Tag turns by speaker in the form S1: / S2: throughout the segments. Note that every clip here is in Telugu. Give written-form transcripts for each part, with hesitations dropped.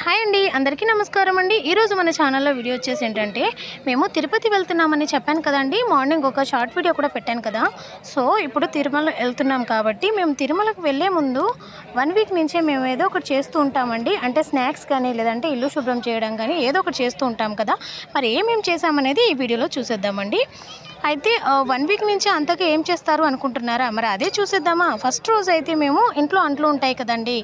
S1: హాయ్ అండి, అందరికీ నమస్కారం అండి. ఈరోజు మన ఛానల్లో వీడియో వచ్చేసి ఏంటంటే మేము తిరుపతి వెళ్తున్నామని చెప్పాను కదండి. మార్నింగ్ ఒక షార్ట్ వీడియో కూడా పెట్టాను కదా. సో ఇప్పుడు తిరుమల వెళ్తున్నాం కాబట్టి మేము తిరుమలకు వెళ్ళే ముందు 1 వీక్ నుంచే మేము ఏదో ఒకటి చేస్తూ ఉంటామండి. అంటే స్నాక్స్ కానీ లేదంటే ఇల్లు శుభ్రం చేయడం కానీ ఏదో ఒకటి చేస్తూ ఉంటాం కదా. మరి ఏమేమి చేసామనేది ఈ వీడియోలో చూసేద్దామండి. అయితే 1 వీక్ నుంచి అంతగా ఏం చేస్తారు అనుకుంటున్నారా? మరి అదే చూసేద్దామా. ఫస్ట్ రోజు అయితే మేము ఇంట్లో అంట్లు ఉంటాయి కదండి.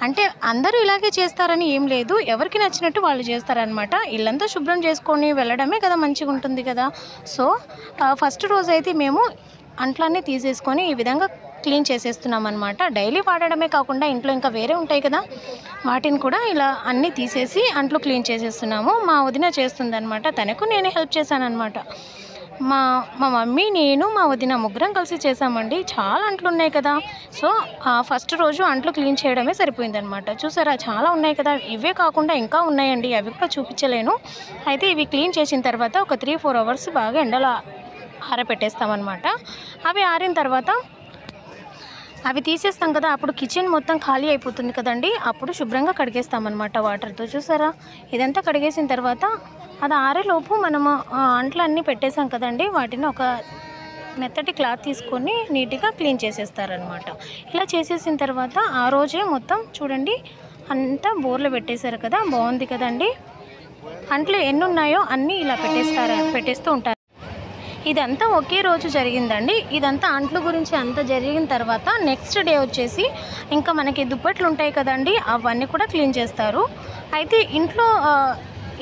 S1: అంటే అందరూ ఇలాగే చేస్తారని ఏం లేదు, ఎవరికి నచ్చినట్టు వాళ్ళు చేస్తారనమాట. ఇల్లంతా శుభ్రం చేసుకొని వెళ్ళడమే కదా మంచిగా ఉంటుంది కదా. సో ఫస్ట్ రోజు అయితే మేము అంట్లన్నీ తీసేసుకొని ఈ విధంగా క్లీన్ చేసేస్తున్నాం అనమాట. డైలీ వాడడమే కాకుండా ఇంట్లో ఇంకా వేరే ఉంటాయి కదా, వాటిని కూడా ఇలా అన్నీ తీసేసి అంట్లు క్లీన్ చేసేస్తున్నాము. మా వదిన చేస్తుందనమాట, తనకు నేనే హెల్ప్ చేశాను అనమాట. మా మమ్మీ, నేను, మా వదిన ముగ్గురం కలిసి చేసామండి. చాలా అంట్లు ఉన్నాయి కదా. సో ఫస్ట్ రోజు అంట్లు క్లీన్ చేయడమే సరిపోయిందనమాట. చూసారా, చాలా ఉన్నాయి కదా. ఇవే కాకుండా ఇంకా ఉన్నాయండి, అవి కూడా చూపించలేను. అయితే ఇవి క్లీన్ చేసిన తర్వాత ఒక 3-4 అవర్స్ బాగా ఎండలో ఆరబెట్టేస్తామన్నమాట. అవి ఆరిన తర్వాత అవి తీసేస్తాం కదా, అప్పుడు కిచెన్ మొత్తం ఖాళీ అయిపోతుంది కదండి. అప్పుడు శుభ్రంగా కడిగేస్తామన్నమాట వాటర్తో. చూసారా, ఇదంతా కడిగేసిన తర్వాత అది ఆరేలోపు మనము అంట్లన్నీ పెట్టేసాం కదండి, వాటిని ఒక మెత్తటి క్లాత్ తీసుకొని నీట్గా క్లీన్ చేసేస్తారనమాట. ఇలా చేసేసిన తర్వాత ఆ రోజే మొత్తం చూడండి అంతా బోర్లో పెట్టేశారు కదా, బాగుంది కదండి. అంట్లు ఎన్ని ఉన్నాయో అన్నీ ఇలా పెట్టేస్తూ ఉంటారు. ఇదంతా ఒకే రోజు జరిగిందండి. ఇదంతా అంట్ల గురించి అంతా జరిగిన తర్వాత నెక్స్ట్ డే వచ్చేసి ఇంకా మనకి దుప్పట్లు ఉంటాయి కదండి, అవన్నీ కూడా క్లీన్ చేస్తారు. అయితే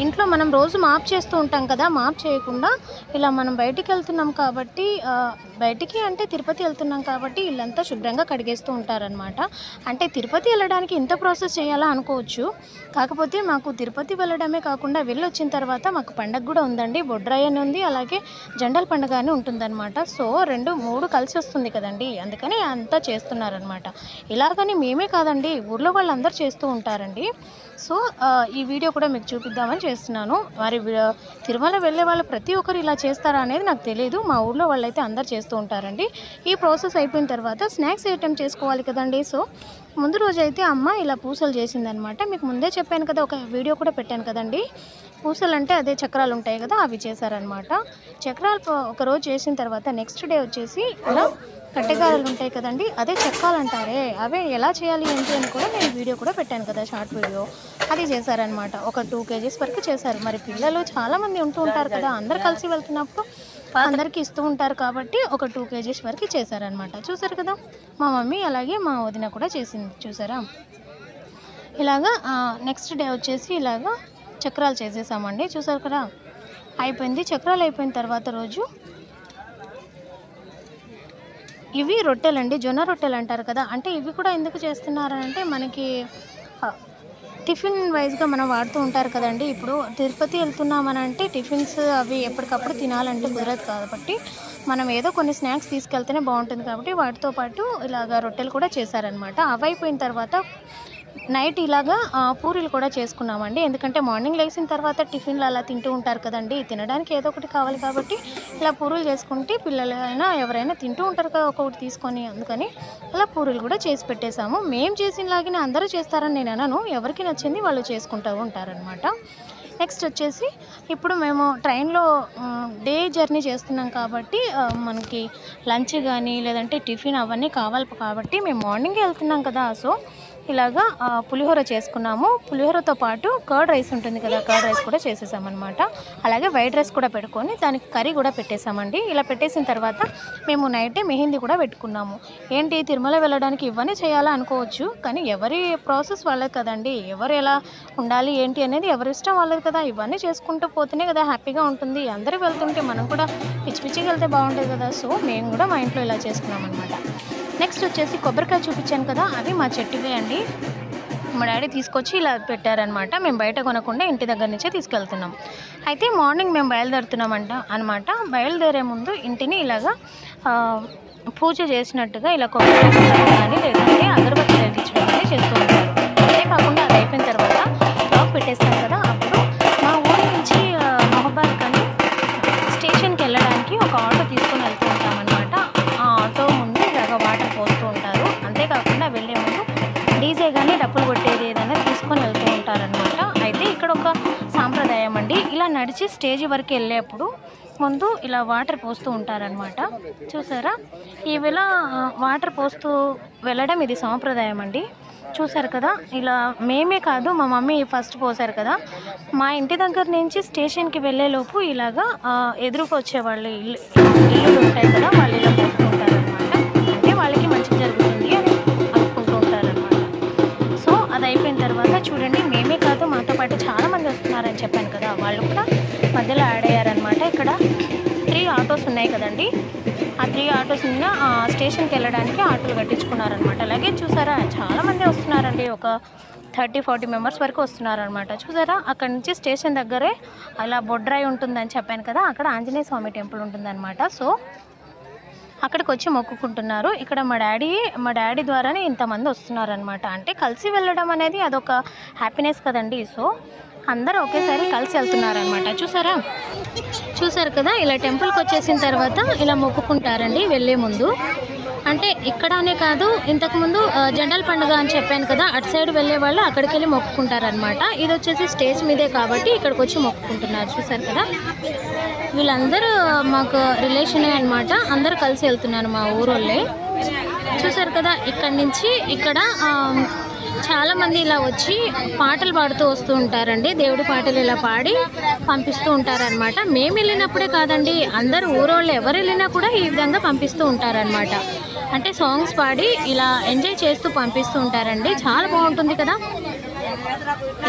S1: ఇంట్లో మనం రోజు మాప్ చేస్తూ ఉంటాం కదా, మాప్ చేయకుండా ఇలా మనం బయటికి వెళ్తున్నాం కాబట్టి, బయటికి అంటే తిరుపతి వెళ్తున్నాం కాబట్టి ఇల్లంతా శుభ్రంగా కడిగేస్తూ ఉంటారనమాట. అంటే తిరుపతి వెళ్ళడానికి ఇంత ప్రాసెస్ చేయాలా అనుకోవచ్చు. కాకపోతే మాకు తిరుపతి వెళ్ళడమే కాకుండా వెళ్ళొచ్చిన తర్వాత మాకు పండగ కూడా ఉందండి. బొడ్రాయి అని ఉంది, అలాగే జెండల పండుగ అని ఉంటుందన్నమాట. సో 2-3 కలిసి వస్తుంది కదండి, అందుకని అంతా చేస్తున్నారనమాట. ఇలాగని మేమే కాదండి, ఊర్లో వాళ్ళందరూ చేస్తూ ఉంటారండి. సో ఈ వీడియో కూడా మీకు చూపిద్దామని చేస్తున్నాను. మరి తిరుమల వెళ్ళే వాళ్ళు ప్రతి ఒక్కరు ఇలా చేస్తారా అనేది నాకు తెలియదు. మా ఊళ్ళో వాళ్ళైతే అందరు చేస్తూ ఉంటారండి. ఈ ప్రాసెస్ అయిపోయిన తర్వాత స్నాక్స్ ఐటెం చేసుకోవాలి కదండి. సో ముందు రోజు అయితే అమ్మ ఇలా పూసలు చేసిందనమాట. మీకు ముందే చెప్పాను కదా, ఒక వీడియో కూడా పెట్టాను కదండి. పూసలు అంటే అదే చక్రాలు ఉంటాయి కదా, అవి చేశారనమాట. చక్రాలు ఒకరోజు చేసిన తర్వాత నెక్స్ట్ డే వచ్చేసి ఇలా కట్టెగారలు ఉంటాయి కదండి, అదే చెక్కాలు అంటారే, అవే ఎలా చేయాలి ఏంటి అని కూడా నేను వీడియో కూడా పెట్టాను కదా, షార్ట్ వీడియో. అది చేశారనమాట. ఒక 2 kgs వరకు చేశారు. మరి పిల్లలు చాలామంది ఉంటూ ఉంటారు కదా, అందరు కలిసి వెళ్తున్నప్పుడు అందరికీ ఇస్తూ ఉంటారు కాబట్టి ఒక 2 kgs వరకు చేశారనమాట. చూసారు కదా, మా మమ్మీ అలాగే మా వదిన కూడా చేసింది. చూసారా, ఇలాగా నెక్స్ట్ డే వచ్చేసి ఇలాగా చక్రాలు చేసేసామండి. చూసారు కదా, అయిపోయింది. చక్రాలు అయిపోయిన తర్వాత రోజు ఇవి రొట్టెలండి, జొన్న రొట్టెలు అంటారు కదా. అంటే ఇవి కూడా ఎందుకు చేస్తున్నారంటే మనకి టిఫిన్ వైజ్గా మనం వాడుతూ ఉంటారు కదండి. ఇప్పుడు తిరుపతి వెళ్తున్నామని అంటే టిఫిన్స్ అవి ఎప్పటికప్పుడు తినాలంటే కుదరదు కాబట్టి మనం ఏదో కొన్ని స్నాక్స్ తీసుకెళ్తేనే బాగుంటుంది కాబట్టి వాటితో పాటు ఇలాగ రొట్టెలు కూడా చేశారనమాట. అవి అయిపోయిన తర్వాత నైట్ ఇలాగా పూరీలు కూడా చేసుకున్నామండి. ఎందుకంటే మార్నింగ్ లేచిన తర్వాత టిఫిన్లు అలా తింటూ ఉంటారు కదండి, తినడానికి ఏదో ఒకటి కావాలి కాబట్టి ఇలా పూరీలు చేసుకుంటే పిల్లలైనా ఎవరైనా తింటూ ఉంటారు కదా ఒక్కొక్కటి తీసుకొని, అందుకని ఇలా పూరీలు కూడా చేసి పెట్టేశాము. మేము చేసినలాగానే అందరూ చేస్తారని నేను అనను, ఎవరికి నచ్చింది వాళ్ళు చేసుకుంటూ ఉంటారనమాట. నెక్స్ట్ వచ్చేసి ఇప్పుడు మేము ట్రైన్లో డే జర్నీ చేస్తున్నాం కాబట్టి మనకి లంచ్ కానీ లేదంటే టిఫిన్ అవన్నీ కావాలి కాబట్టి మేము మార్నింగే వెళ్తున్నాం కదా. సో ఇలాగా పులిహోర చేసుకున్నాము. పులిహోరతో పాటు కర్డ్ రైస్ ఉంటుంది కదా, కర్డ్ రైస్ కూడా చేసేసామన్నమాట. అలాగే వైట్ రైస్ కూడా పెట్టుకొని దానికి కర్రీ కూడా పెట్టేసామండి. ఇలా పెట్టేసిన తర్వాత మేము నైటే మెహందీ కూడా పెట్టుకున్నాము. ఏంటి తిరుమల వెళ్ళడానికి ఇవన్నీ చేయాలా అనుకోవచ్చు, కానీ ఎవరి ప్రాసెస్ వాళ్ళది కదండి. ఎవరు ఎలా ఉండాలి ఏంటి అనేది ఎవరి ఇష్టం వాళ్ళది కదా. ఇవన్నీ చేసుకుంటూ పోతేనే కదా హ్యాపీగా ఉంటుంది. అందరూ వెళ్తుంటే మనం కూడా పిచ్చిగా వెళ్తే బాగుంటుంది కదా. సో మేము కూడా మా ఇంట్లో ఇలా చేసుకున్నాం అనమాట. నెక్స్ట్ వచ్చేసి కొబ్బరికాయ చూపించాను కదా, అవి మా చెట్టువే అండి. మా డాడీ తీసుకొచ్చి ఇలా పెట్టారనమాట. మేము బయట కొనకుండా ఇంటి దగ్గర నుంచే తీసుకెళ్తున్నాం. అయితే మార్నింగ్ మేము బయలుదేరుతున్నామంట అనమాట. బయలుదేరే ముందు ఇంటిని ఇలాగా పూజ చేసినట్టుగా ఇలా కొబ్బరికాయ కానీ లేదంటే అగరబత్తి వెలిగించడం కానీ చేస్తూ ఉంటారు. అంతేకాకుండా అది అయిపోయిన తర్వాత బ్లాక్ పెట్టేస్తాం కదా, అప్పుడు మా ఊరి నుంచి మహబాద్ కానీ స్టేషన్కి వెళ్ళడానికి ఒక ఆటో తీసుకొని వెళ్తూ ఉంటామన్నమాట. ఆ ఆటో ముందు ఇలాగ వాటర్ పోస్తూ ఉంటారు. అంతేకాకుండా వెళ్ళే ముందు డీజే కానీ డప్పులు కొట్టేది ఏదైనా తీసుకొని వెళ్తూ ఉంటారనమాట. నడిచి స్టేజ్ వరకు వెళ్ళేప్పుడు ముందు ఇలా వాటర్ పోస్తూ ఉంటారనమాట. చూసారా, ఇలా వాటర్ పోస్తూ వెళ్ళడం ఇది సాంప్రదాయం అండి. చూసారు కదా, ఇలా మేమే కాదు మా మమ్మీ ఫస్ట్ పోసారు కదా. మా ఇంటి దగ్గర నుంచి స్టేషన్కి వెళ్ళేలోపు ఇలాగా ఎదురుకు వచ్చే వాళ్ళు ఇల్లు ఉంటాయి కదా, వాళ్ళు ఇలా పోస్తూ ఉంటారనమాట. అంటే వాళ్ళకి మంచి జరుగుతుంది అని అనుకుంటూ ఉంటారనమాట. సో అది అయిపోయిన తర్వాత చూడండి, మేమే కాదు మాతో పాటు చాలామంది వస్తున్నారని చెప్పాను కదా, వాళ్ళు కూడా మధ్యలో యాడ్ అయ్యారనమాట. ఇక్కడ 3 ఆటోస్ ఉన్నాయి కదండి, ఆ 3 ఆటోస్ నిన్న స్టేషన్కి వెళ్ళడానికి ఆటోలు కట్టించుకున్నారనమాట. అలాగే చూసారా, చాలామంది వస్తున్నారండి, ఒక 30-40 మెంబర్స్ వరకు వస్తున్నారనమాట. చూసారా, అక్కడ నుంచి స్టేషన్ దగ్గరే అలా బొడ్రాయి ఉంటుందని చెప్పాను కదా, అక్కడ ఆంజనేయ స్వామి టెంపుల్ ఉంటుందన్నమాట. సో అక్కడికి వచ్చి మొక్కుకుంటున్నారు. ఇక్కడ మా డాడీ ద్వారానే ఇంతమంది వస్తున్నారనమాట. అంటే కలిసి వెళ్ళడం అనేది అదొక హ్యాపీనెస్ కదండి. సో అందరూ ఒకేసారి కలిసి వెళ్తున్నారనమాట. చూసారు కదా, ఇలా టెంపుల్కి వచ్చేసిన తర్వాత ఇలా మొక్కుకుంటారండి వెళ్ళే ముందు. అంటే ఇక్కడనే కాదు, ఇంతకుముందు జెండల పండుగ అని చెప్పాను కదా, అటు సైడ్ వెళ్ళే వాళ్ళు అక్కడికి వెళ్ళి మొక్కుకుంటారనమాట. ఇది వచ్చేసి స్టేజ్ మీదే కాబట్టి ఇక్కడికి వచ్చి మొక్కుకుంటున్నారు. చూసారు కదా, వీళ్ళందరూ మాకు రిలేషనే అనమాట. అందరూ కలిసి వెళ్తున్నారు, మా ఊరోళ్ళే. చూసారు కదా, ఇక్కడి నుంచి ఇక్కడ చాలామంది ఇలా వచ్చి పాటలు పాడుతూ వస్తూ ఉంటారండి. దేవుడి పాటలు ఇలా పాడి పంపిస్తూ ఉంటారనమాట. మేము వెళ్ళినప్పుడే కాదండి, అందరు ఊరోళ్ళు ఎవరు వెళ్ళినా కూడా ఈ విధంగా పంపిస్తూ ఉంటారనమాట. అంటే సాంగ్స్ పాడి ఇలా ఎంజాయ్ చేస్తూ పంపిస్తూ ఉంటారండి. చాలా బాగుంటుంది కదా.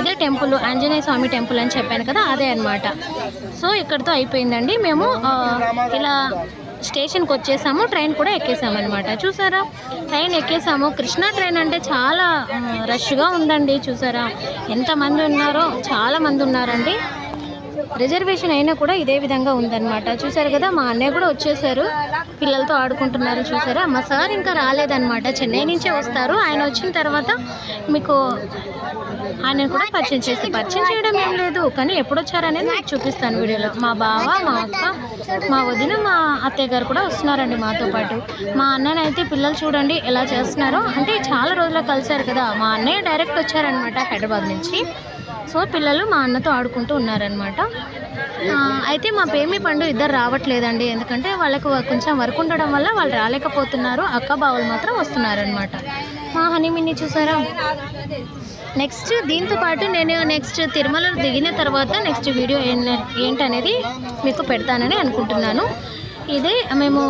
S1: ఇదే టెంపుల్, ఆంజనేయ స్వామి టెంపుల్ అని చెప్పాను కదా, అదే అనమాట. సో ఇక్కడితో అయిపోయిందండి. మేము ఇలా స్టేషన్కి వచ్చేసాము, ట్రైన్ కూడా ఎక్కేసాము అనమాట. చూసారా, ట్రైన్ ఎక్కేసాము. కృష్ణా ట్రైన్ అంటే చాలా రష్గా ఉందండి. చూసారా ఎంతమంది ఉన్నారో, చాలామంది ఉన్నారండి. రిజర్వేషన్ అయినా కూడా ఇదే విధంగా ఉందన్నమాట. చూసారు కదా, మా అన్నయ్య కూడా వచ్చేసారు, పిల్లలతో ఆడుకుంటున్నారు. చూసారా, మా సార్ ఇంకా రాలేదన్నమాట, చెన్నై నుంచే వస్తారు. ఆయన వచ్చిన తర్వాత మీకు ఆయన కూడా పరిచయం చేయడం ఏం లేదు, కానీ ఎప్పుడు వచ్చారనేది మీకు చూపిస్తాను వీడియోలో. మా బావ, మా అక్క, మా వదిన, మా అత్తయ్య గారు కూడా వస్తున్నారండి మాతో పాటు. మా అన్ననైతే పిల్లలు చూడండి ఎలా చేస్తున్నారో. అంటే చాలా రోజులకు కలిసారు కదా, మా అన్నయ్య డైరెక్ట్ వచ్చారనమాట హైదరాబాద్ నుంచి. సో పిల్లలు మా అన్నతో ఆడుకుంటూ ఉన్నారనమాట. అయితే మా పేమి పండు ఇద్దరు రావట్లేదండి, ఎందుకంటే వాళ్ళకు కొంచెం వర్క్ ఉండడం వల్ల వాళ్ళు రాలేకపోతున్నారు. అక్క బావలు మాత్రం వస్తున్నారనమాట. మా హనీమిని చూసారా. నెక్స్ట్ దీంతో పాటు నేను తిరుమల దిగిన తర్వాత నెక్స్ట్ వీడియో ఏంటనేది మీకు పెడతానని అనుకుంటున్నాను. ఇదే మేము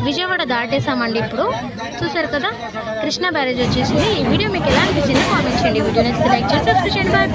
S1: విజయవాడ దాటేసామండి ఇప్పుడు. చూసారు కదా, కృష్ణా బ్యారేజ్ వచ్చేసింది. ఈ వీడియో మీకు ఎలా అనిపించింది కామెంట్ చేయండి. వీడియో నచ్చితే లైక్ చేసి సబ్స్క్రైబ్ చేయండి. బాయ్.